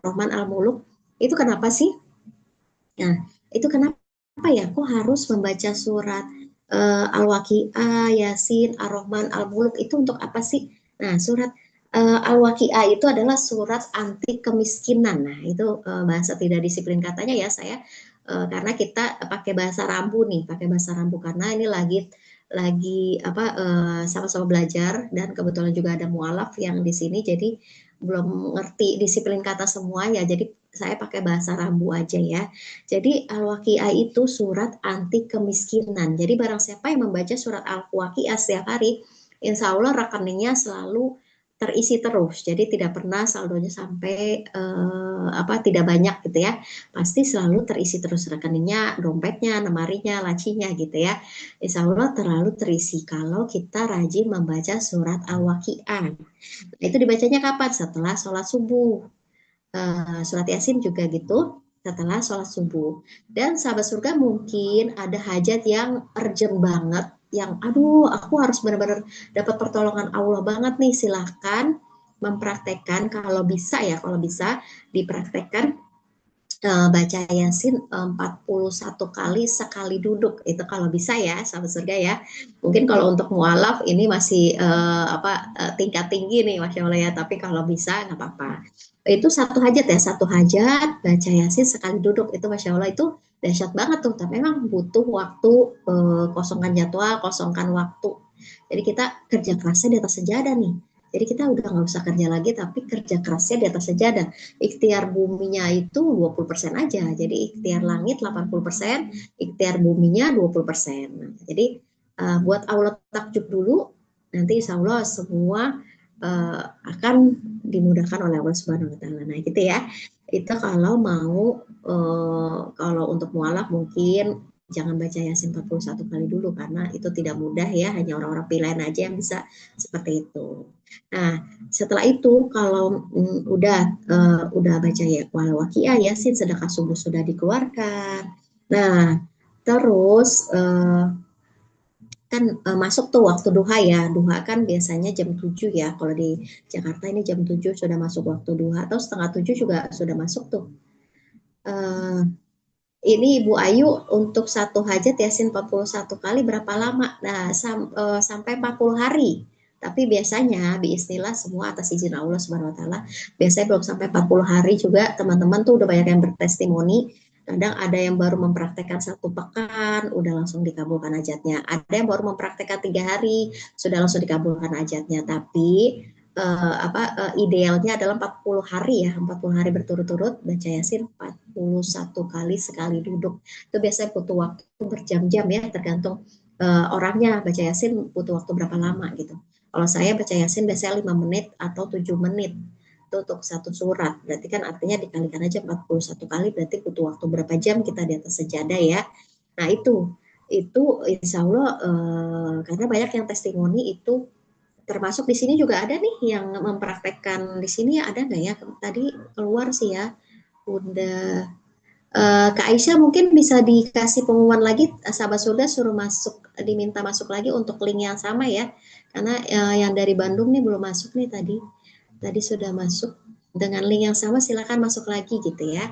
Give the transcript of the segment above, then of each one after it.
Ar-Rahman, Al-Muluk. Itu kenapa sih? Nah, itu kenapa ya? Kok harus membaca surat Al-Waqi'ah, Yasin, Ar-Rahman, Al-Muluk itu untuk apa sih? Nah, surat Al-Waqi'ah itu adalah surat anti kemiskinan. Nah, itu bahasa tidak disiplin katanya ya saya, karena kita pakai bahasa rambu nih, pakai bahasa rambu karena ini lagi apa sama-sama belajar dan kebetulan juga ada mualaf yang di sini jadi belum ngerti disiplin kata semua ya, jadi saya pakai bahasa rambu aja ya. Jadi Al-Waqi'ah itu surat anti kemiskinan. Jadi barang siapa yang membaca surat Al-Waqi'ah setiap hari, insya Allah rekeningnya selalu terisi terus. Jadi tidak pernah saldonya sampai tidak banyak gitu ya. Pasti selalu terisi terus rekeningnya, dompetnya, lemarinya, lacinya gitu ya. Insya Allah terlalu terisi kalau kita rajin membaca surat Al-Waqi'ah. Itu dibacanya kapan? Setelah sholat subuh. Surat Yasin juga gitu setelah sholat subuh. Dan sahabat surga mungkin ada hajat yang urgent banget, yang aduh aku harus benar-benar dapat pertolongan Allah banget nih, silahkan mempraktekkan kalau bisa ya, kalau bisa dipraktekkan baca Yasin 41 kali sekali duduk, itu kalau bisa ya sahabat surga ya. Mungkin kalau untuk mualaf ini masih tingkat tinggi nih Masya Allah ya, tapi kalau bisa nggak apa-apa. Itu satu hajat ya, satu hajat baca Yasin sekali duduk itu Masya Allah itu dahsyat banget tuh, tapi memang butuh waktu, kosongkan jadwal, kosongkan waktu. Jadi kita kerja kerasnya di atas sejadah nih. Jadi kita udah nggak usah kerja lagi, tapi kerja kerasnya di atas sejadah. Ikhtiar buminya itu 20% aja. Jadi ikhtiar langit 80%, ikhtiar buminya 20%. Nah, jadi buat Allah takjub dulu, nanti insya Allah semua akan dimudahkan oleh Allah Subhanahu wa taala. Nah, gitu ya. Itu kalau mau kalau untuk mualaf mungkin jangan baca Yasin 41 kali dulu karena itu tidak mudah ya, hanya orang-orang pilihan aja yang bisa seperti itu. Nah, setelah itu kalau udah baca ya Waqiah, Yasin, sedekah subuh sudah dikeluarkan. Nah, terus kan masuk tuh waktu duha ya. Duha kan biasanya jam 7 ya. Kalau di Jakarta ini jam 7 sudah masuk waktu duha, atau setengah 7 juga sudah masuk tuh. Ini Ibu Ayu untuk satu hajat Yasin 41 kali berapa lama? Nah, sampai 40 hari. Tapi biasanya biiznillah semua atas izin Allah Subhanahu wa taala, biasanya belum sampai 40 hari juga teman-teman tuh udah banyak yang bertestimoni. Kadang ada yang baru mempraktekkan 1 pekan, udah langsung dikabulkan hajatnya. Ada yang baru mempraktekkan 3 hari, sudah langsung dikabulkan hajatnya. Tapi idealnya adalah 40 hari ya, 40 hari berturut-turut baca Yasin 41 kali sekali duduk. Itu biasanya butuh waktu berjam-jam ya, tergantung orangnya baca Yasin butuh waktu berapa lama gitu. Kalau saya baca Yasin biasanya 5 menit atau 7 menit itu untuk satu surat. Berarti kan artinya dikalikan aja 41 kali, berarti butuh waktu berapa jam kita di atas sejadah ya. Nah, itu insya Allah karena banyak yang testimoni itu, termasuk di sini juga ada nih yang mempraktekkan. Di sini ada nggak ya? Tadi keluar sih ya. Udah Kak Aisyah mungkin bisa dikasih pengumuman lagi, sahabat surga suruh masuk, diminta masuk lagi untuk link yang sama ya. Karena yang dari Bandung nih belum masuk nih tadi. Tadi sudah masuk dengan link yang sama, silakan masuk lagi gitu ya.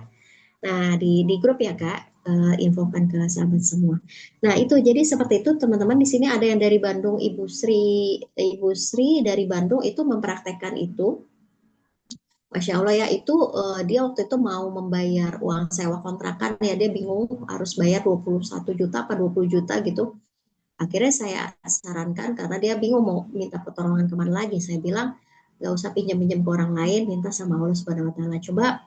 Nah, di grup ya Kak, infokan ke sahabat semua. Nah, itu jadi seperti itu teman-teman. Di sini ada yang dari Bandung, Ibu Sri dari Bandung itu mempraktekkan itu. Masya Allah ya, itu dia waktu itu mau membayar uang sewa kontrakan ya, dia bingung harus bayar 21 juta apa 20 juta gitu. Akhirnya saya sarankan karena dia bingung mau minta pertolongan kemana lagi. Saya bilang nggak usah pinjam-pinjam ke orang lain, minta sama Allah Subhanahu wa taala. Coba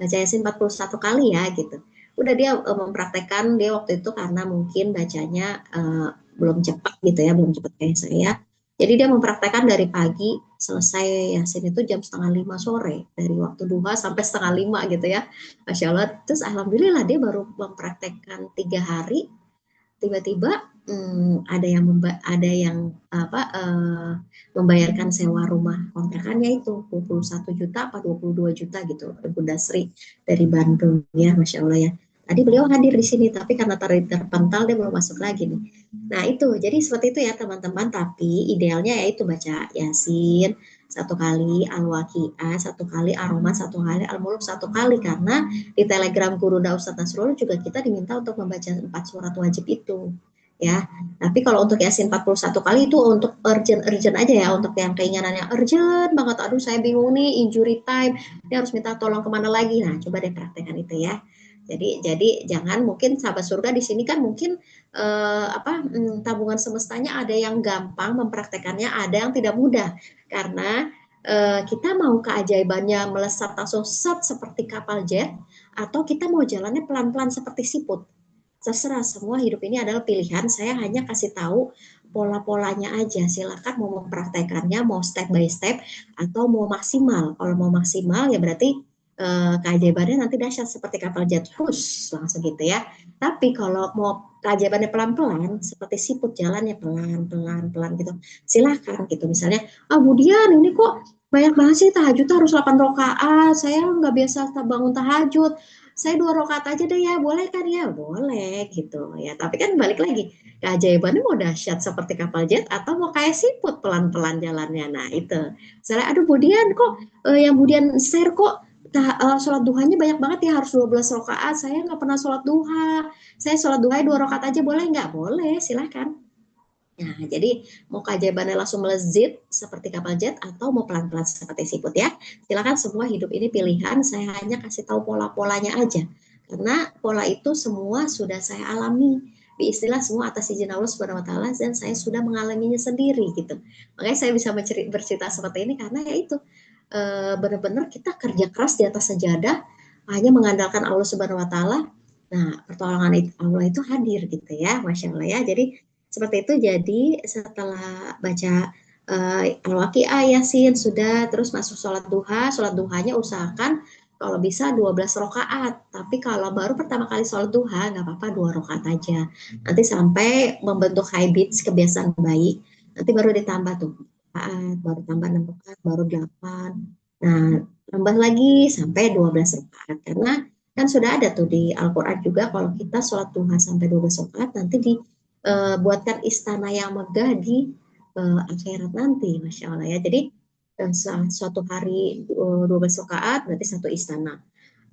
baca Yasin 41 kali ya gitu. Udah dia mempraktekkan, dia waktu itu karena mungkin bacanya belum cepat gitu ya, belum cepat kayak saya. Jadi dia mempraktekkan dari pagi, selesai Yasin itu jam 4:30 sore, dari waktu duha sampai 4:30 gitu ya. Masya Allah. Terus alhamdulillah dia baru mempraktekkan 3 hari, tiba-tiba ada yang membayarkan sewa rumah kontrakannya itu 21 juta apa 22 juta gitu, Bunda Sri dari Bandung ya, Masya Allah ya. Tadi beliau hadir di sini, tapi karena terpental dia belum masuk lagi nih. Nah itu, jadi seperti itu ya teman-teman, tapi idealnya yaitu baca Yasin satu kali Al-Waqiah, satu kali Ar-Rahman, satu kali Al-Mulk, satu kali, karena di Telegram Guru Ustadz Nasrullah juga kita diminta untuk membaca 4 surat wajib itu ya. Tapi kalau untuk Yasin 41 kali itu untuk urgent aja ya, untuk yang keinginannya urgent banget, aduh saya bingung nih, injury time, dia harus minta tolong kemana lagi. Nah, coba deh praktekkan itu ya. Jadi jangan, mungkin sahabat surga di sini kan mungkin tabungan semestanya ada yang gampang mempraktekannya, ada yang tidak mudah karena kita mau keajaibannya melesat langsung set seperti kapal jet, atau kita mau jalannya pelan-pelan seperti siput. Terserah, semua hidup ini adalah pilihan. Saya hanya kasih tahu pola-polanya aja. Silakan mau mempraktekannya, mau step by step atau mau maksimal. Kalau mau maksimal ya berarti keajaibannya nanti dahsyat seperti kapal jet, push langsung gitu ya. Tapi kalau mau keajaibannya pelan-pelan seperti siput, jalannya pelan-pelan gitu, silahkan gitu. Misalnya, Budian ini kok banyak banget sih tahajud harus 8 rakaat, saya nggak biasa bangun tahajud, saya 2 rakaat aja deh ya, boleh kan ya? Boleh gitu ya. Tapi kan balik lagi, keajaibannya mau dahsyat seperti kapal jet atau mau kayak siput pelan-pelan jalannya. Nah itu, misalnya, aduh Budian kok yang Budian share kok sholat duhanya banyak banget ya, harus 12 rakaat. Saya nggak pernah sholat duha. Saya sholat duha 2 rakaat aja, boleh nggak? Boleh, silahkan. Nah, jadi mau keajaibannya langsung melezit seperti kapal jet atau mau pelan-pelan seperti siput ya. Silakan, semua hidup ini pilihan. Saya hanya kasih tahu pola-polanya aja. Karena pola itu semua sudah saya alami. Istilah semua atas izin Allah Subhanahu wa taala, dan saya sudah mengalaminya sendiri gitu. Makanya saya bisa bercerita seperti ini karena ya itu, benar-benar kita kerja keras di atas sejadah hanya mengandalkan Allah Subhanahu wa taala. Nah, pertolongan Allah itu hadir gitu ya, Masya Allah ya. Jadi seperti itu. Jadi setelah baca Al-Waqiah, Yasin sudah, terus masuk sholat duha. Sholat duhanya usahakan kalau bisa 12 rakaat. Tapi kalau baru pertama kali sholat duha nggak apa-apa 2 rakaat aja. Nanti sampai membentuk habits, kebiasaan baik. Nanti baru ditambah tuh rakaat, baru tambah 6 rakaat, baru 8. Nah, tambah lagi sampai 12 rakaat. Karena kan sudah ada tuh di Al-Quran juga, kalau kita sholat duha sampai 12 rakaat nanti buatkan istana yang megah di akhirat nanti, Masya Allah ya. Jadi suatu hari 12 rakaat berarti satu istana.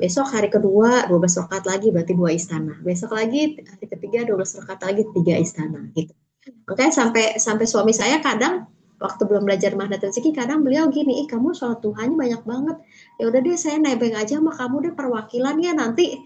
Besok hari kedua 12 rakaat lagi berarti 2 istana. Besok lagi hari ketiga 12 rakaat lagi 3 istana gitu. Makanya sampai sampai suami saya kadang waktu belum belajar Mahdat Rezeki, kadang beliau gini, kamu sholat duhanya banyak banget. Ya udah deh, saya nebeng aja sama kamu deh perwakilan ya, nanti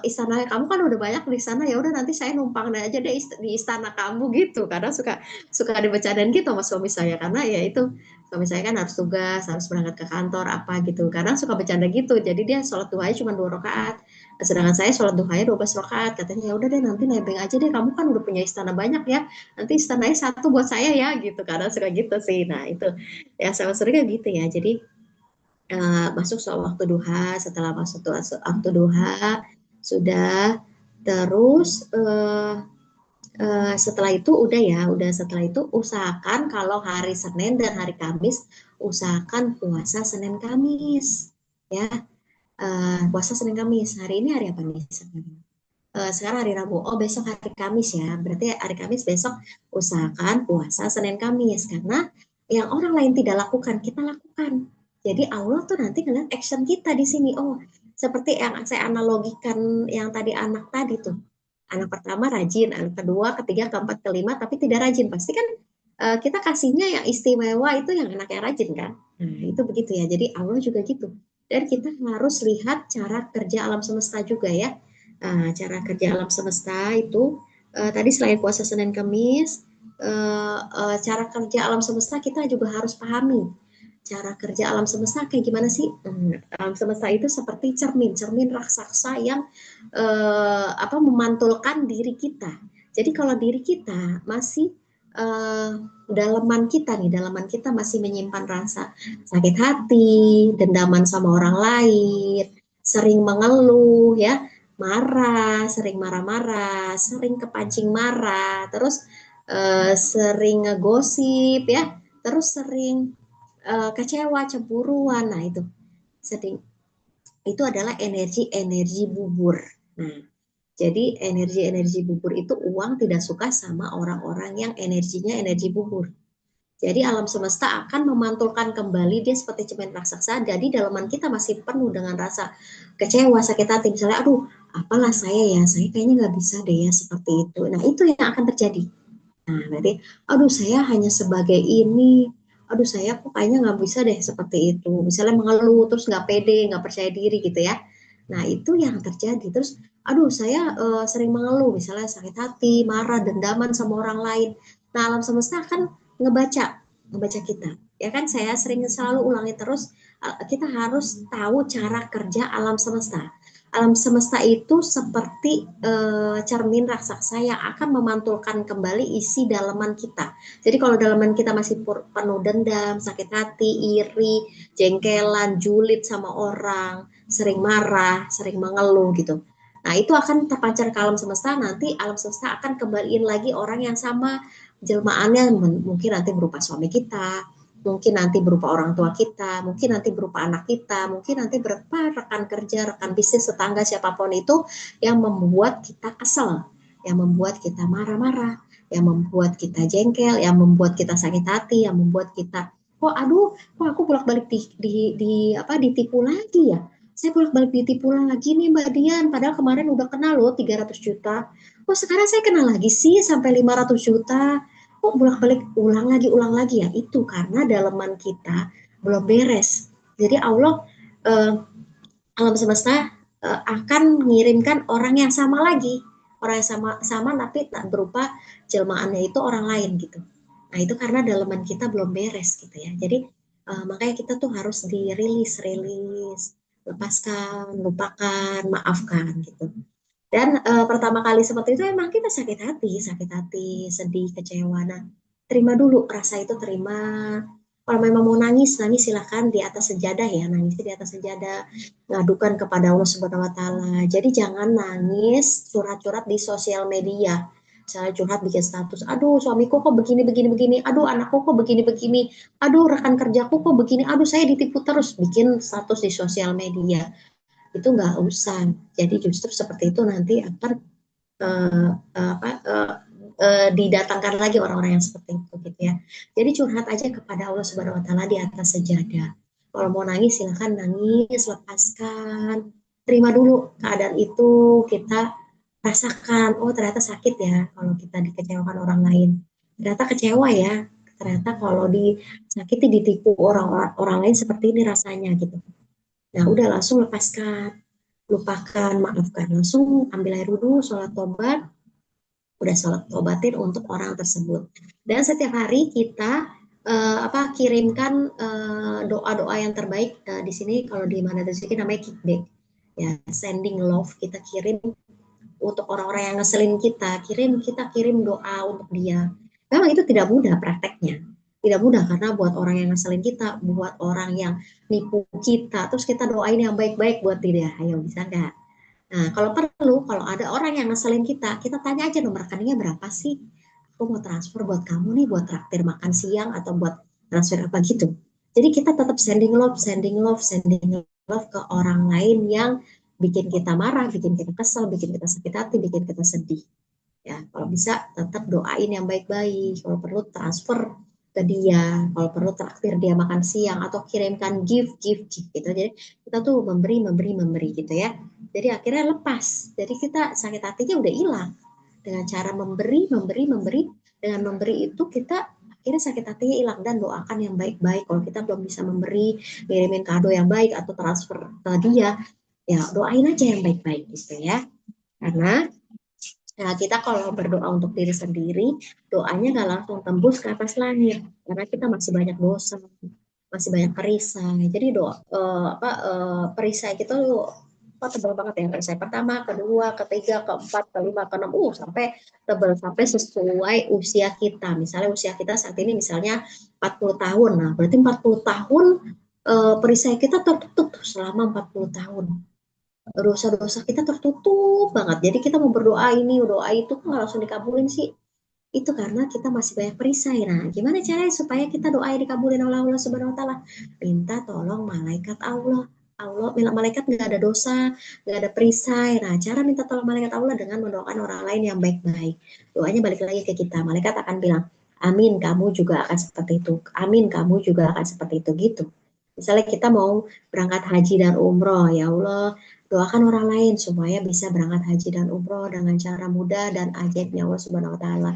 istana kamu kan udah banyak di sana, ya udah nanti saya numpang aja deh di istana kamu gitu. Karena suka suka dibercandain gitu sama suami saya, karena ya itu suami saya kan harus tugas, harus berangkat ke kantor apa gitu. Kadang suka bercanda gitu. Jadi dia sholat duhanya cuma 2 rakaat. Sedangkan saya sholat duhanya 12 rakaat. Katanya ya udah deh, nanti nebeng aja deh, kamu kan udah punya istana banyak ya, nanti istananya satu buat saya ya gitu, karena suka gitu sih. Nah itu ya sama sering gitu ya. Jadi masuk soal waktu duha, setelah masuk waktu duha sudah, terus setelah itu udah ya, udah setelah itu usahakan kalau hari Senin dan hari Kamis usahakan puasa Senin Kamis ya. Puasa Senin Kamis, hari ini hari apa nih sekarang? Sekarang hari Rabu. Oh, besok hari Kamis ya. Berarti hari Kamis besok usahakan puasa Senin Kamis, karena yang orang lain tidak lakukan, kita lakukan. Jadi Allah tuh nanti ngeliat action kita di sini. Oh, seperti yang saya analogikan yang tadi, anak tadi tuh. Anak pertama rajin, anak kedua, ketiga, keempat, kelima, tapi tidak rajin. Pasti kan kita kasihnya yang istimewa itu yang anak yang rajin kan. Nah, itu begitu ya. Jadi Allah juga gitu. Dan kita harus lihat cara kerja alam semesta juga ya. Cara kerja alam semesta itu tadi selain puasa Senin Kamis, cara kerja alam semesta kita juga harus pahami. Cara kerja alam semesta kayak gimana sih? Alam semesta itu seperti cermin raksasa yang memantulkan diri kita. Jadi kalau diri kita masih dalaman kita masih menyimpan rasa sakit hati, dendaman sama orang lain, sering mengeluh ya, sering marah-marah, sering kepancing marah, terus sering ngegosip ya, terus sering kecewa, cemburuan. Nah, itu sering, itu adalah energi-energi bubur. Nah, jadi energi-energi bubur itu, uang tidak suka sama orang-orang yang energinya energi bubur. Jadi alam semesta akan memantulkan kembali dia seperti cermin raksasa. Jadi dalaman kita masih penuh dengan rasa kecewa, sakit hati. Misalnya, aduh, apalah saya kayaknya nggak bisa deh ya seperti itu. Nah itu yang akan terjadi. Nah berarti, aduh saya hanya sebagai ini, aduh saya kok kayaknya nggak bisa deh seperti itu. Misalnya mengeluh, terus nggak pede, nggak percaya diri gitu ya. Nah itu yang terjadi. Terus, aduh saya sering mengeluh, misalnya sakit hati, marah, dendaman sama orang lain. Nah alam semesta akan ngebaca kita. Ya kan saya sering selalu ulangi terus, kita harus tahu cara kerja alam semesta. Alam semesta itu seperti cermin raksasa yang akan memantulkan kembali isi dalaman kita. Jadi kalau dalaman kita masih penuh dendam, sakit hati, iri, jengkelan, julid sama orang, sering marah, sering mengeluh gitu. Nah itu akan terpancar ke alam semesta, nanti alam semesta akan kembaliin lagi orang yang sama jelmaannya, mungkin nanti berupa suami kita, mungkin nanti berupa orang tua kita, mungkin nanti berupa anak kita, mungkin nanti berupa rekan kerja, rekan bisnis, tetangga, siapapun itu yang membuat kita kesel, yang membuat kita marah-marah, yang membuat kita jengkel, yang membuat kita sakit hati, yang membuat kita kok aduh, kok aku bolak-balik ditipu lagi ya. Saya bolak-balik ditipu lagi nih Mbak Dian, padahal kemarin udah kenal loh 300 juta. Kok sekarang saya kenal lagi sih sampai 500 juta? Kok bolak-balik ulang lagi ya? Itu karena daleman kita belum beres. Jadi Allah eh, alam semesta akan mengirimkan orang yang sama lagi, orang yang sama tapi tak berupa jelmaannya itu orang lain gitu. Nah itu karena daleman kita belum beres gitu ya. Jadi makanya kita tuh harus rilis, lepaskan, lupakan, maafkan gitu. Dan pertama kali seperti itu emang kita sakit hati, sedih, kecewa. Nah, terima dulu rasa itu, terima. Kalau memang mau nangis, nangis silahkan di atas sejadah ya, nangis di atas sejadah, ngadukan kepada Allah Subhanahu Wa Taala. Jadi jangan nangis curhat-curhat di sosial media. Misalnya curhat bikin status, aduh suamiku kok begini, aduh anakku kok begini, aduh rekan kerjaku kok begini, aduh saya ditipu terus, bikin status di sosial media itu nggak usah. Jadi justru seperti itu nanti akan uh, apa, didatangkan lagi orang-orang yang seperti itu gitu ya. Jadi curhat aja kepada Allah Subhanahu Wa Taala di atas sejadah. Kalau mau nangis silahkan nangis, lepaskan, terima dulu keadaan itu, kita rasakan. Oh ternyata sakit ya kalau kita dikecewakan orang lain. Ternyata kecewa ya. Ternyata kalau disakiti ditipu orang lain seperti ini rasanya gitu. Nah udah langsung lepaskan, lupakan, maafkan, langsung ambil air wudhu, sholat tobat, udah sholat tobatin untuk orang tersebut. Dan setiap hari kita kirimkan doa-doa yang terbaik. Di sini kalau di mana rezeki namanya kickback, ya sending love, kita kirim untuk orang-orang yang ngeselin kita kirim doa untuk dia. Memang itu tidak mudah prakteknya, tidak mudah karena buat orang yang ngeselin kita, buat orang yang nipu kita, terus kita doain yang baik-baik buat dia. Ayo bisa nggak? Nah, kalau ada orang yang ngeselin kita tanya aja nomor rekeningnya berapa sih? Aku mau transfer buat kamu nih, buat traktir makan siang atau buat transfer apa gitu. Jadi kita tetap sending love ke orang lain yang bikin kita marah, bikin kita kesel, bikin kita sakit hati, bikin kita sedih. Ya, kalau bisa tetap doain yang baik-baik. Kalau perlu transfer ke dia, kalau perlu traktir dia makan siang atau kirimkan gift gitu. Jadi kita tuh memberi gitu ya. Jadi akhirnya lepas. Jadi kita sakit hatinya udah hilang dengan cara memberi. Dengan memberi itu kita akhirnya sakit hatinya hilang dan doakan yang baik-baik. Kalau kita belum bisa memberi, ngirimin kado yang baik atau transfer ke dia, ya doain aja yang baik-baik gitu ya. Karena nah, kita kalau berdoa untuk diri sendiri, doanya nggak langsung tembus ke atas langit, karena kita masih banyak dosa, masih banyak perisai. Jadi perisai kita tebal banget ya, perisai pertama, kedua, ketiga, keempat, kelima, keenam, sampai tebal sampai sesuai usia kita. Misalnya usia kita saat ini misalnya 40 tahun, nah berarti 40 tahun perisai kita tertutup selama 40 tahun, dosa-dosa kita tertutup banget. Jadi kita mau berdoa ini, doa itu kok nggak langsung dikabulin sih? Itu karena kita masih banyak perisai. Nah, gimana caranya supaya kita doa dikabulin oleh Allah Subhanahu Wa Taala? Minta tolong malaikat Allah. Malaikat nggak ada dosa, nggak ada perisai. Nah, cara minta tolong malaikat Allah dengan mendoakan orang lain yang baik-baik. Doanya balik lagi ke kita. Malaikat akan bilang, amin kamu juga akan seperti itu, amin kamu juga akan seperti itu gitu. Misalnya kita mau berangkat haji dan umroh, ya Allah doakan orang lain supaya bisa berangkat haji dan umroh dengan cara mudah dan ajaibnya Allah Subhanahu Wa Taala.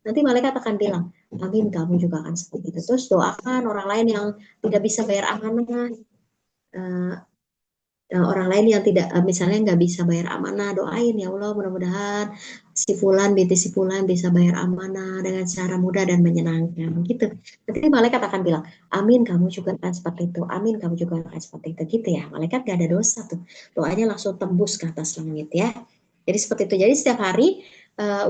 Nanti malaikat akan bilang, amin kamu juga akan seperti itu. Terus doakan orang lain yang tidak bisa bayar amanah, eh, orang lain yang tidak misalnya nggak bisa bayar amanah, doain ya Allah mudah-mudahan si Fulan binti si Fulan bisa bayar amanah dengan cara mudah dan menyenangkan gitu. Nanti malaikat akan bilang, amin kamu juga akan seperti itu, amin kamu juga akan seperti itu gitu ya. Malaikat gak ada dosa tuh, doanya langsung tembus ke atas langit ya. Jadi seperti itu. Jadi setiap hari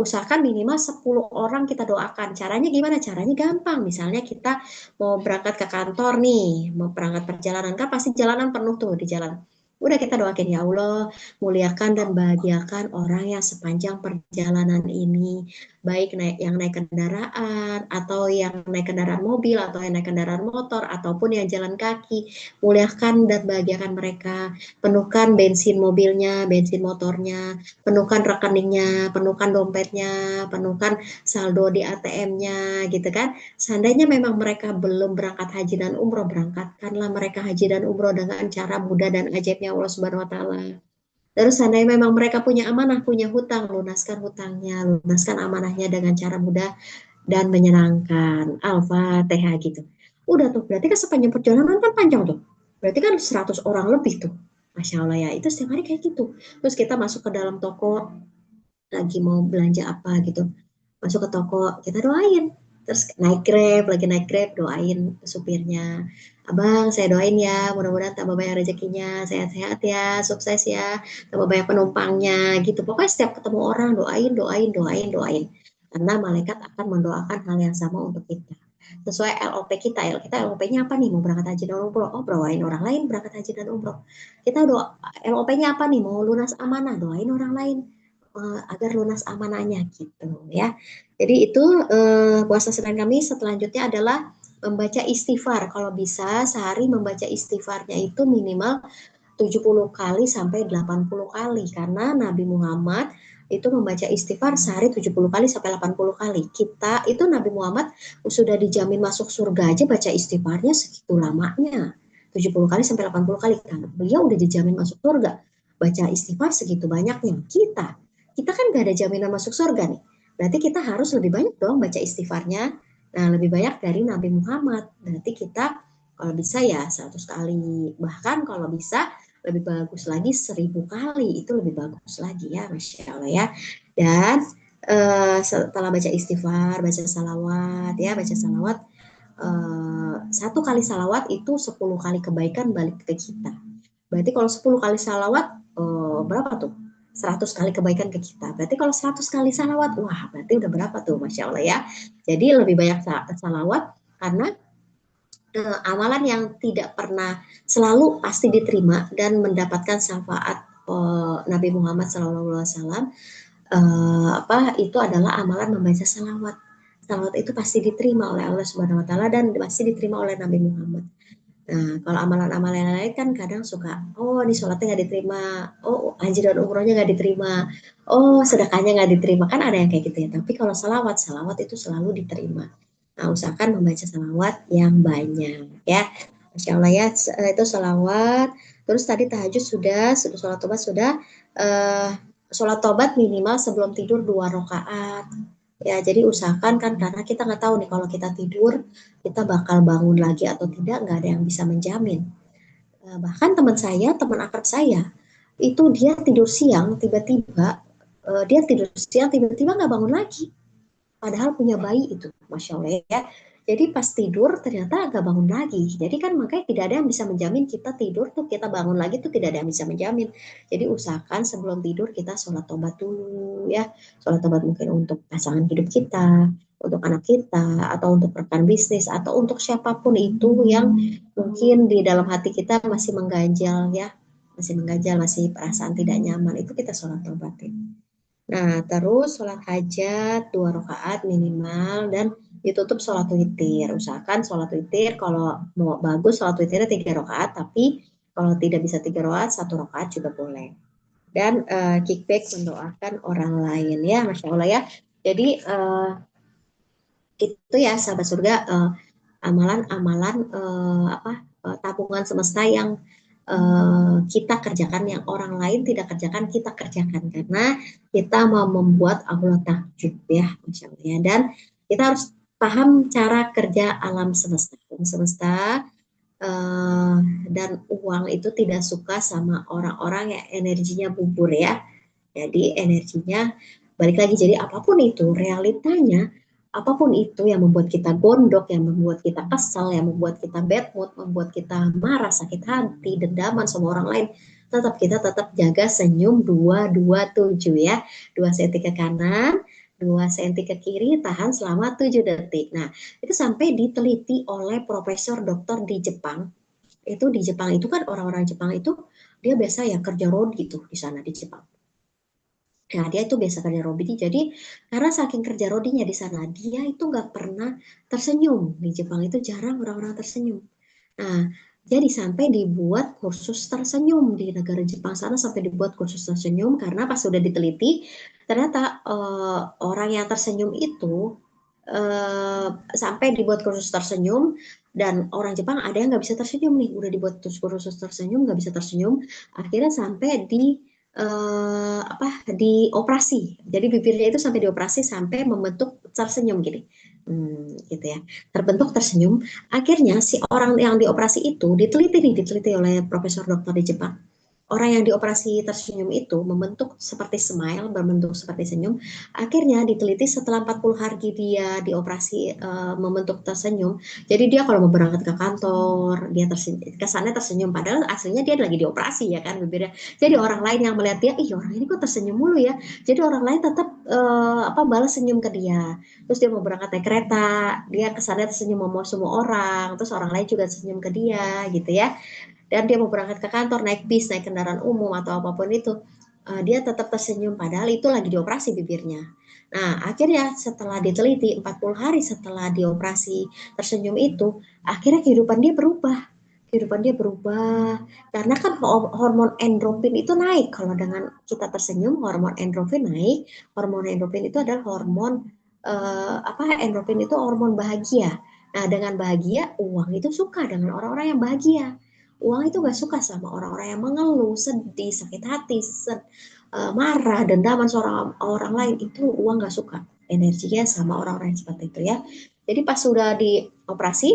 usahakan minimal 10 orang kita doakan. Caranya gimana? Caranya gampang. Misalnya kita mau berangkat ke kantor nih, mau berangkat perjalanan kan pasti jalanan penuh tuh di jalan. Udah kita doakan ya Allah, muliakan dan bahagiakan orang yang sepanjang perjalanan ini, baik yang naik kendaraan, atau yang naik kendaraan mobil, atau yang naik kendaraan motor, ataupun yang jalan kaki. Muliakan dan bahagiakan mereka, penuhkan bensin mobilnya, bensin motornya, penuhkan rekeningnya, penuhkan dompetnya, penuhkan saldo di ATM-nya, gitu kan. Seandainya memang mereka belum berangkat haji dan umroh, berangkatkanlah mereka haji dan umroh dengan cara mudah dan ajaibnya Allah Subhanahu Wa Taala. Terus seandainya memang mereka punya amanah, punya hutang, lunaskan hutangnya, lunaskan amanahnya dengan cara mudah dan menyenangkan. Al-Fatihah gitu. Udah tuh, berarti kan sepanjang perjalanan kan panjang tuh. Berarti kan 100 orang lebih tuh. Masya Allah ya, itu setiap hari kayak gitu. Terus kita masuk ke dalam toko, lagi mau belanja apa gitu, masuk ke toko kita doain, terus naik Grab, lagi naik Grab doain supirnya, abang saya doain ya mudah-mudahan tambah banyak rezekinya, sehat-sehat ya, sukses ya, tambah banyak penumpangnya gitu. Pokoknya setiap ketemu orang doain doain doain doain, karena malaikat akan mendoakan hal yang sama untuk kita sesuai LOP kita. Kita LOP-nya apa nih, mau berangkat haji dan umroh, oh doain orang lain berangkat haji dan umroh. Kita doa LOP-nya apa nih, mau lunas amanah, doain orang lain agar lunas amanahnya gitu ya. Jadi itu puasa Senin Kamis. Selanjutnya adalah membaca istighfar. Kalau bisa sehari membaca istighfarnya itu minimal 70 kali sampai 80 kali, karena Nabi Muhammad itu membaca istighfar sehari 70 kali sampai 80 kali. Kita itu Nabi Muhammad sudah dijamin masuk surga aja baca istighfarnya segitu lamanya. 70 kali sampai 80 kali kan. Beliau udah dijamin masuk surga. Baca istighfar segitu banyaknya. Kita kan gak ada jaminan masuk surga nih. Berarti kita harus lebih banyak dong baca istighfarnya. Nah, lebih banyak dari Nabi Muhammad. Berarti kita kalau bisa ya 100 kali. Bahkan kalau bisa lebih bagus lagi 1000 kali. Itu lebih bagus lagi ya, Masya Allah ya. Dan setelah baca istighfar, baca salawat ya, baca salawat. 1 kali salawat itu 10 kali kebaikan balik ke kita. Berarti kalau 10 kali salawat, berapa tuh? 100 kali kebaikan ke kita. Berarti kalau 100 kali salawat, wah berarti udah berapa tuh, Masya Allah ya. Jadi lebih banyak salawat, karena amalan yang tidak pernah selalu pasti diterima dan mendapatkan syafaat Nabi Muhammad SAW, itu adalah amalan membaca salawat. Salawat itu pasti diterima oleh Allah Subhanahu Wa Taala dan pasti diterima oleh Nabi Muhammad. Nah, kalau amalan-amalan yang lain kan kadang suka, oh ini sholatnya nggak diterima, oh haji dan umrohnya nggak diterima, oh sedekahnya nggak diterima, kan ada yang kayak gitu ya. Tapi kalau salawat, salawat itu selalu diterima. Nah, usahakan membaca salawat yang banyak ya. Masya Allah ya, itu salawat. Terus tadi tahajud sudah sholat tobat sudah, sholat tobat minimal sebelum tidur 2 rakaat. Ya, jadi usahakan kan, karena kita nggak tahu nih kalau kita tidur kita bakal bangun lagi atau tidak, nggak ada yang bisa menjamin. Bahkan teman akrab saya, itu dia tidur siang, tiba-tiba nggak bangun lagi. Padahal punya bayi itu, Masya Allah ya. Jadi pas tidur ternyata agak bangun lagi. Jadi kan makanya tidak ada yang bisa menjamin kita tidur tuh, kita bangun lagi tuh tidak ada yang bisa menjamin. Jadi usahakan sebelum tidur kita sholat tobat dulu ya. Sholat tobat mungkin untuk pasangan hidup kita, untuk anak kita, atau untuk rekan bisnis, atau untuk siapapun itu yang mungkin di dalam hati kita masih mengganjal ya. Masih mengganjal, masih perasaan tidak nyaman, itu kita sholat tobatin. Nah, terus sholat hajat 2 rakaat minimal dan ditutup sholat witir. Usahakan sholat witir kalau mau bagus sholat witirnya 3 rakaat, tapi kalau tidak bisa 3 rakaat, 1 rakaat juga boleh. Dan kickback mendoakan orang lain ya, Masya Allah ya. Jadi Itu ya sahabat surga, amalan-amalan tabungan semesta yang kita kerjakan, yang orang lain tidak kerjakan kita kerjakan, karena kita mau membuat Allah takjub ya, Masya Allah ya. Dan kita harus paham cara kerja alam semesta. Alam semesta dan uang itu tidak suka sama orang-orang yang energinya bubur ya. Jadi energinya balik lagi, jadi apapun itu realitanya, apapun itu yang membuat kita gondok, yang membuat kita kesal, yang membuat kita bad mood, membuat kita marah, sakit hati, dendaman sama orang lain, tetap jaga senyum 227 ya. 2 senti ke kanan, 2 senti ke kiri, tahan selama 7 detik. Nah, itu sampai diteliti oleh profesor dokter di Jepang. Itu di Jepang itu kan orang-orang Jepang itu dia biasa ya kerja rodi tuh di sana di Jepang. Nah, dia itu biasa kerja rodi. Jadi, karena saking kerja rodinya di sana, dia itu nggak pernah tersenyum. Di Jepang itu jarang orang-orang tersenyum. Nah, jadi sampai dibuat kursus tersenyum di negara Jepang sana, sampai dibuat kursus tersenyum karena pas sudah diteliti, ternyata orang yang tersenyum itu eh, sampai dibuat kursus tersenyum, dan orang Jepang ada yang nggak bisa tersenyum nih, udah dibuat kursus tersenyum nggak bisa tersenyum, akhirnya sampai dioperasi. Jadi bibirnya itu sampai dioperasi sampai membentuk tersenyum gini. Gitu ya. Terbentuk tersenyum. Akhirnya si orang yang dioperasi itu diteliti oleh profesor dokter di Jepang. Orang yang dioperasi tersenyum itu membentuk seperti smile, berbentuk seperti senyum. Akhirnya diteliti setelah 40 hari dia dioperasi membentuk tersenyum. Jadi dia kalau mau berangkat ke kantor, dia kesannya tersenyum. Padahal aslinya dia lagi dioperasi ya kan bibirnya. Jadi orang lain yang melihat dia, ih orang ini kok tersenyum mulu ya. Jadi orang lain tetap balas senyum ke dia. Terus dia mau berangkat naik kereta, dia kesannya tersenyum sama semua orang. Terus orang lain juga senyum ke dia gitu ya, dan dia mau berangkat ke kantor naik bis, naik kendaraan umum atau apapun itu, dia tetap tersenyum padahal itu lagi dioperasi bibirnya. Nah, akhirnya setelah diteliti 40 hari setelah dioperasi tersenyum itu, akhirnya kehidupan dia berubah. Kehidupan dia berubah karena kan hormon endorfin itu naik kalau dengan kita tersenyum. Hormon endorfin naik. Hormon endorfin itu adalah hormon endorfin itu hormon bahagia. Nah, dengan bahagia, uang itu suka dengan orang-orang yang bahagia. Uang itu gak suka sama orang-orang yang mengeluh, sedih, sakit hati, marah, dendaman seorang orang lain. Itu uang gak suka energinya sama orang-orang yang seperti itu ya. Jadi pas sudah dioperasi,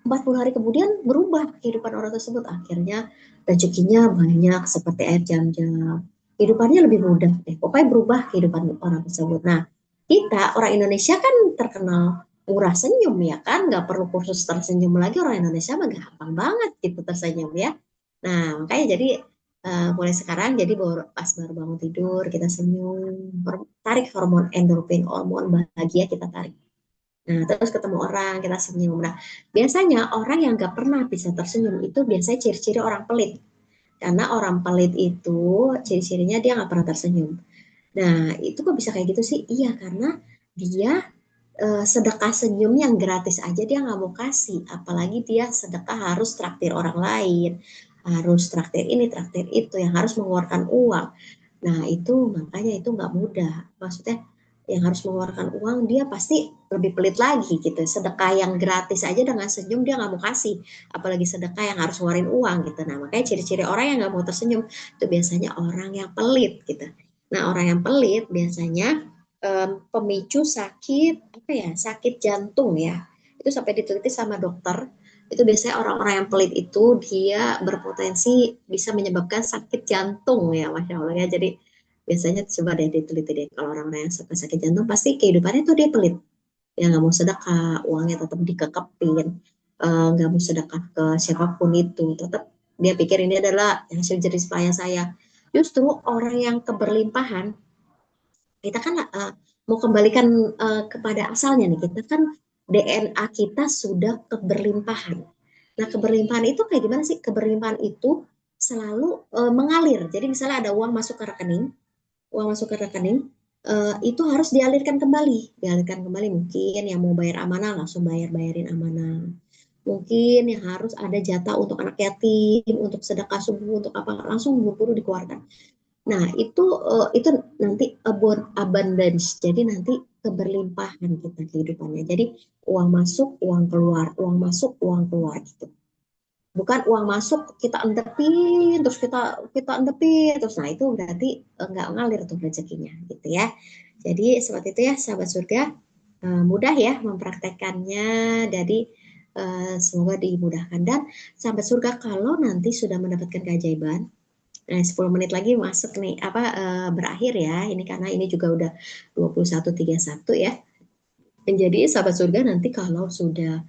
40 hari kemudian berubah kehidupan orang tersebut. Akhirnya rezekinya banyak seperti air jam-jam. Kehidupannya lebih mudah deh. Pokoknya berubah kehidupan orang tersebut. Nah, kita orang Indonesia kan terkenal murah senyum ya kan, nggak perlu kursus tersenyum lagi, orang Indonesia mah gampang banget gitu tersenyum ya. Nah, makanya jadi mulai sekarang jadi pas baru bangun tidur kita senyum, tarik hormon endorfin, hormon bahagia kita tarik. Nah, terus ketemu orang, kita senyum. Nah, biasanya orang yang nggak pernah bisa tersenyum itu biasanya ciri-ciri orang pelit. Karena orang pelit itu ciri-cirinya dia nggak pernah tersenyum. Nah, itu kok bisa kayak gitu sih? Iya, karena dia sedekah senyum yang gratis aja dia nggak mau kasih. Apalagi dia sedekah harus traktir orang lain, harus traktir ini, traktir itu, yang harus mengeluarkan uang. Nah, itu makanya itu nggak mudah. Maksudnya yang harus mengeluarkan uang dia pasti lebih pelit lagi gitu. Sedekah yang gratis aja dengan senyum dia nggak mau kasih. Apalagi sedekah yang harus ngeluarin uang gitu. Nah, makanya ciri-ciri orang yang nggak mau tersenyum itu biasanya orang yang pelit gitu. Nah, orang yang pelit biasanya pemicu sakit apa ya, sakit jantung ya. Itu sampai diteliti sama dokter, itu biasanya orang-orang yang pelit itu dia berpotensi bisa menyebabkan sakit jantung ya, Masya Allah ya. Jadi biasanya coba deh diteliti deh, kalau orang-orang yang suka sakit jantung pasti kehidupannya tuh dia pelit, ya nggak mau sedekah, uangnya tetap dikekepin, nggak mau sedekah ke siapapun itu, tetap dia pikir ini adalah hasil jerih payah saya. Justru orang yang keberlimpahan, kita kan mau kembalikan kepada asalnya nih, kita kan DNA kita sudah keberlimpahan. Nah, keberlimpahan itu kayak gimana sih? Keberlimpahan itu selalu mengalir. Jadi misalnya ada uang masuk ke rekening, uang masuk ke rekening, itu harus dialirkan kembali. Mungkin yang mau bayar amanah langsung bayarin amanah. Mungkin yang harus ada jatah untuk anak yatim, untuk sedekah subuh, untuk apa langsung buru-buru dikeluarkan. Nah, itu nanti abundance. Jadi nanti keberlimpahan kita kehidupannya. Jadi uang masuk, uang keluar, uang masuk, uang keluar gitu. Bukan uang masuk kita endepin terus kita endepin terus, nah itu berarti nggak ngalir tuh rezekinya gitu ya. Jadi seperti itu ya sahabat surga. Mudah ya mempraktekannya, jadi semoga dimudahkan. Dan sahabat surga, kalau nanti sudah mendapatkan keajaiban, 10 menit lagi masuk nih apa berakhir ya ini, karena ini juga udah 21.31 ya. Jadi sahabat surga, nanti kalau sudah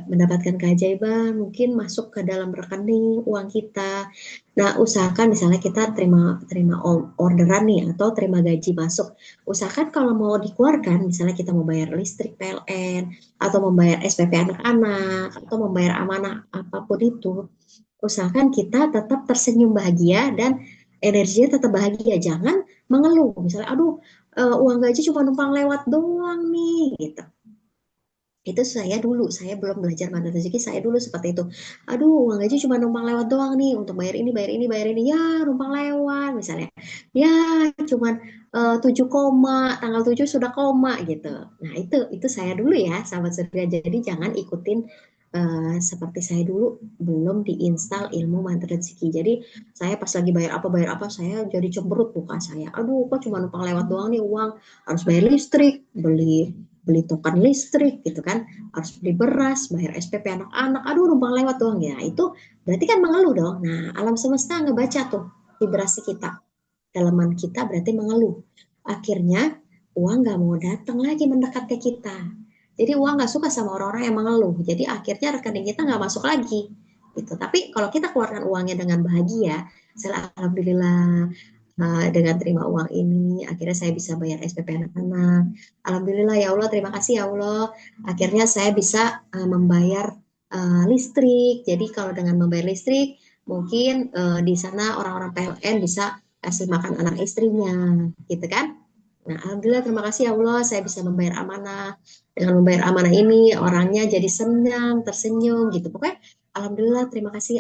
mendapatkan keajaiban, mungkin masuk ke dalam rekening uang kita. Nah, usahakan misalnya kita terima terima orderan nih atau terima gaji masuk. Usahakan kalau mau dikeluarkan, misalnya kita mau bayar listrik PLN atau membayar SPP anak-anak atau membayar amanah apapun itu, usahakan kita tetap tersenyum bahagia dan energinya tetap bahagia. Jangan mengeluh. Misalnya, aduh, uang gaji cuma numpang lewat doang nih, gitu. Itu saya belum belajar mandiri rezeki, saya dulu seperti itu. Aduh, uang gaji cuma numpang lewat doang nih, untuk bayar ini, bayar ini, bayar ini, ya numpang lewat misalnya. Ya cuman 7 koma, tanggal 7 sudah koma gitu. Nah, itu saya dulu ya, sahabat surga. Jadi jangan ikutin seperti saya dulu belum diinstal ilmu mantra rezeki. Jadi saya pas lagi bayar apa, saya jadi cemberut muka saya. Aduh, kok cuma numpang lewat doang nih uang, harus bayar listrik, beli beli token listrik gitu kan, harus beli beras, bayar SPP anak-anak, aduh numpang lewat doang ya. Itu berarti kan mengeluh dong. Nah, alam semesta ngebaca tuh vibrasi kita, dalaman kita berarti mengeluh. Akhirnya uang nggak mau datang lagi mendekat ke kita. Jadi uang nggak suka sama orang-orang yang mengeluh. Jadi akhirnya rekening kita nggak masuk lagi. Gitu. Tapi kalau kita keluarkan uangnya dengan bahagia, saya alhamdulillah dengan terima uang ini, akhirnya saya bisa bayar SPP anak-anak. Alhamdulillah ya Allah, terima kasih ya Allah. Akhirnya saya bisa membayar listrik. Jadi kalau dengan membayar listrik, mungkin di sana orang-orang PLN bisa kasih makan anak istrinya, gitu kan? Nah, alhamdulillah terima kasih ya Allah, saya bisa membayar amanah. Dengan membayar amanah ini, orangnya jadi senang, tersenyum, gitu. Pokoknya, alhamdulillah, terima kasih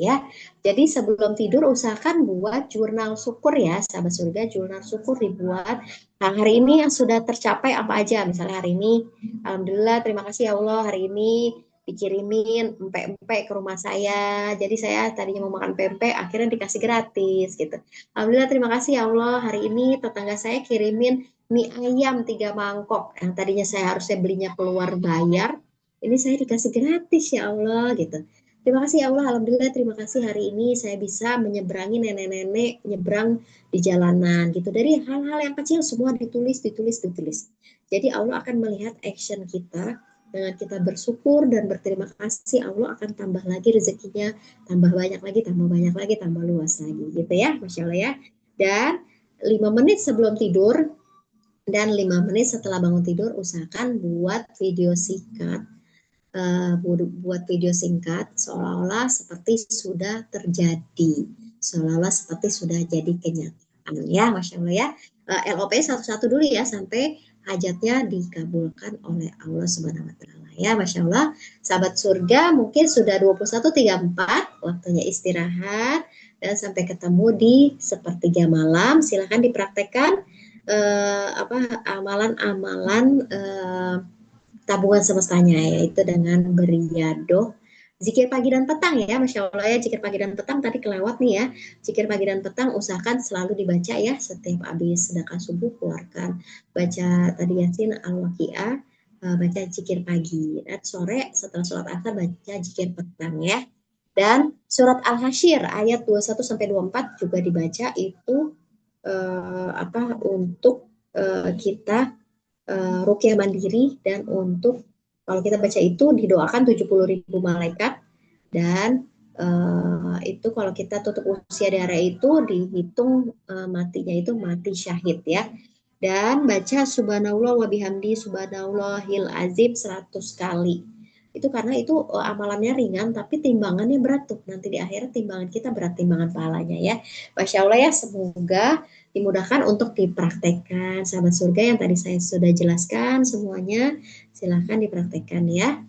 ya. Jadi sebelum tidur usahakan buat jurnal syukur ya, sahabat surga. Jurnal syukur dibuat. Nah, hari ini yang sudah tercapai apa aja? Misalnya hari ini, alhamdulillah, terima kasih ya Allah, hari ini dikirimin empek-empek ke rumah saya. Jadi saya tadinya mau makan pempek, akhirnya dikasih gratis gitu. Alhamdulillah, terima kasih ya Allah, hari ini tetangga saya kirimin mie ayam 3 mangkok. Yang tadinya saya harusnya belinya keluar bayar, ini saya dikasih gratis ya Allah gitu. Terima kasih ya Allah, alhamdulillah, terima kasih hari ini saya bisa menyeberangi nenek-nenek nyebrang di jalanan gitu. Dari hal-hal yang kecil semua ditulis, ditulis, ditulis. Jadi Allah akan melihat action kita. Dengan kita bersyukur dan berterima kasih, Allah akan tambah lagi rezekinya, tambah banyak lagi, tambah banyak lagi, tambah luas lagi gitu ya, Masya Allah ya. Dan 5 menit sebelum tidur dan 5 menit setelah bangun tidur, usahakan buat video singkat, buat video singkat seolah-olah seperti sudah terjadi, seolah-olah seperti sudah jadi kenyataan ya, Masya Allah ya. LOP satu-satu dulu ya sampai hajatnya dikabulkan oleh Allah Subhanahu wa taala ya, Masya Allah. Sahabat surga, mungkin sudah 21.34, waktunya istirahat, dan sampai ketemu di sepertiga malam. Silahkan dipraktekkan amalan-amalan tabungan semestanya, yaitu dengan beriadoh zikir pagi dan petang ya, Masya Allah ya. Zikir pagi dan petang tadi kelewat nih ya. Zikir pagi dan petang usahakan selalu dibaca ya, setiap habis sedekah subuh keluarkan, baca tadi Yasin, Al-Waqiah, baca zikir pagi, dan sore setelah sholat asar baca zikir petang ya. Dan surat Al-Hasyr ayat 21 sampai 24 juga dibaca, itu untuk kita rukyah mandiri, dan untuk kalau kita baca itu didoakan 70.000 malaikat, dan itu kalau kita tutup usia darah itu dihitung matinya itu mati syahid ya. Dan baca subhanallah wa bihamdi subhanallahil azim 100 kali. Itu karena itu amalannya ringan tapi timbangannya berat tuh. Nanti di akhir timbangan kita berat, timbangan pahalanya ya. Masya Allah ya, semoga dimudahkan untuk dipraktekkan, sahabat surga, yang tadi saya sudah jelaskan semuanya. Silahkan dipraktekkan ya.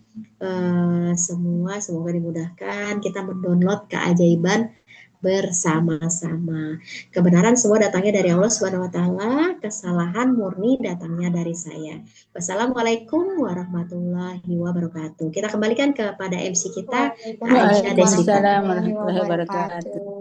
Semua semoga dimudahkan. Kita mendownload keajaiban bersama-sama. Kebenaran semua datangnya dari Allah Subhanahu wa taala, kesalahan murni datangnya dari saya. Wassalamualaikum warahmatullahi wabarakatuh. Kita kembalikan kepada MC kita, Kak Aisyah Deswita. Waalaikumsalam warahmatullahi warahmatullahi wabarakatuh. wabarakatuh.